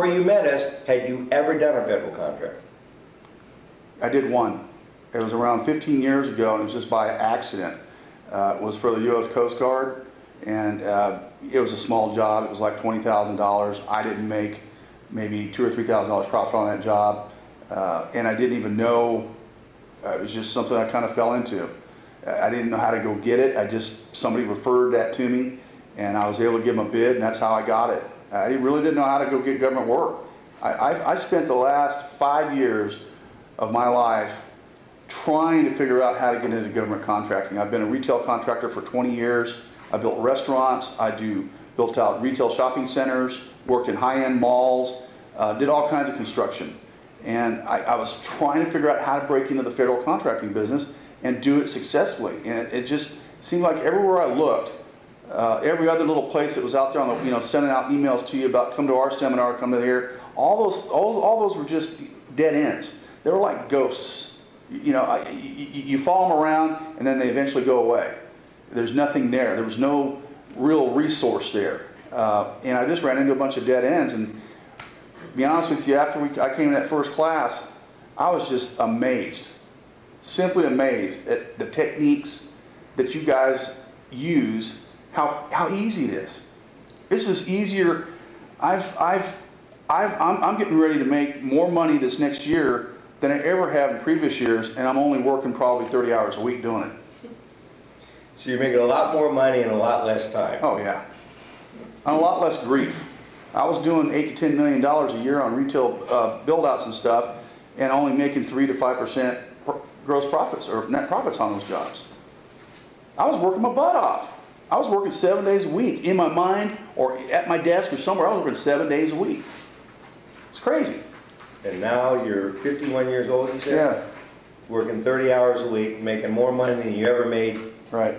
before you met us, had you ever done a federal contract? I did one. It was around 15 years ago, and it was just by accident. It was for the U.S. Coast Guard, and it was a small job. It was like $20,000. I didn't make maybe $2,000 or $3,000 profit on that job, and I didn't even know. It was just something I kind of fell into. I didn't know how to go get it. Somebody referred that to me, and I was able to give them a bid, and that's how I got it. I really didn't know how to go get government work. I spent the last 5 years of my life trying to figure out how to get into government contracting. I've been a retail contractor for 20 years. I built restaurants. Built out retail shopping centers, worked in high-end malls, did all kinds of construction. And I was trying to figure out how to break into the federal contracting business and do it successfully. And it just seemed like everywhere I looked, every other little place that was out there on the, sending out emails to you about come to our seminar, come to here, all those were just dead ends. They were like ghosts. You follow them around and then they eventually go away. There's nothing there. There was no real resource there. And I just ran into a bunch of dead ends. And to be honest with you, after I came to that first class, I was just amazed, simply amazed at the techniques that you guys use, how easy it is. This is easier. I'm getting ready to make more money this next year than I ever have in previous years, and I'm only working probably 30 hours a week doing it. So you're making a lot more money in a lot less time. Oh yeah, and a lot less grief. I was doing $8 to $10 million a year on retail build-outs and stuff, and only making 3 to 5% gross profits or net profits on those jobs. I was working my butt off. I was working 7 days a week in my mind or at my desk or somewhere. I was working 7 days a week. It's crazy. And now you're 51 years old, you said? Yeah. Working 30 hours a week, making more money than you ever made. Right.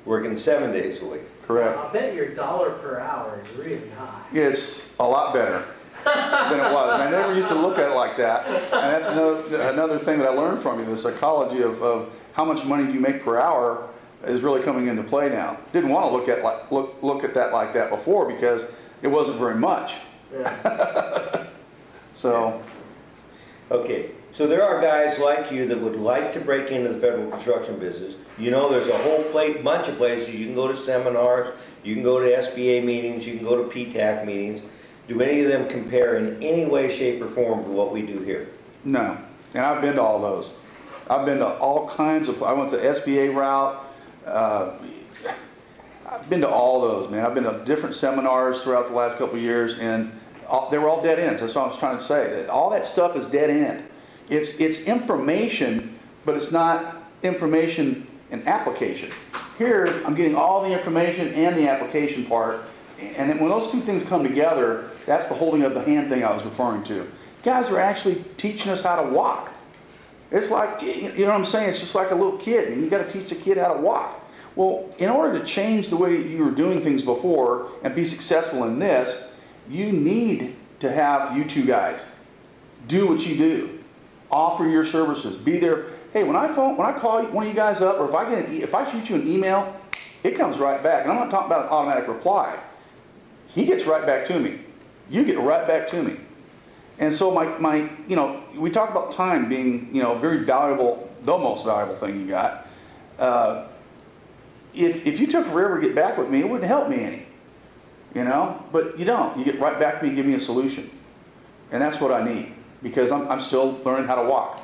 Working 7 days a week. Correct. I'll bet your dollar per hour is really high. It's a lot better than it was. I never used to look at it like that. And that's another thing that I learned from you, the psychology of how much money do you make per hour is really coming into play now. Didn't want to look at that like that before because it wasn't very much. Yeah. So. Okay, so there are guys like you that would like to break into the federal construction business. There's a whole bunch of places. You can go to seminars, you can go to SBA meetings, you can go to PTAC meetings. Do any of them compare in any way, shape, or form to what we do here? No, and I've been to all those. I've been to all kinds of, I went the SBA route. I've been to all those, man. I've been to different seminars throughout the last couple of years, and they were all dead ends. That's what I was trying to say. All that stuff is dead end. It's information, but it's not information and application. Here, I'm getting all the information and the application part, and then when those two things come together, that's the holding of the hand thing I was referring to. You guys are actually teaching us how to walk. It's like, you know what I'm saying? It's just like a little kid, and you got to teach the kid how to walk. Well, in order to change the way you were doing things before and be successful in this, you need to have you two guys do what you do, offer your services, be there. Hey, when I call one of you guys up, or if I shoot you an email, it comes right back. And I'm not talking about an automatic reply. He gets right back to me. You get right back to me. And so we talk about time being, very valuable, the most valuable thing you got. If you took forever to get back with me, it wouldn't help me any. But you don't. You get right back to me and give me a solution. And that's what I need, because I'm still learning how to walk.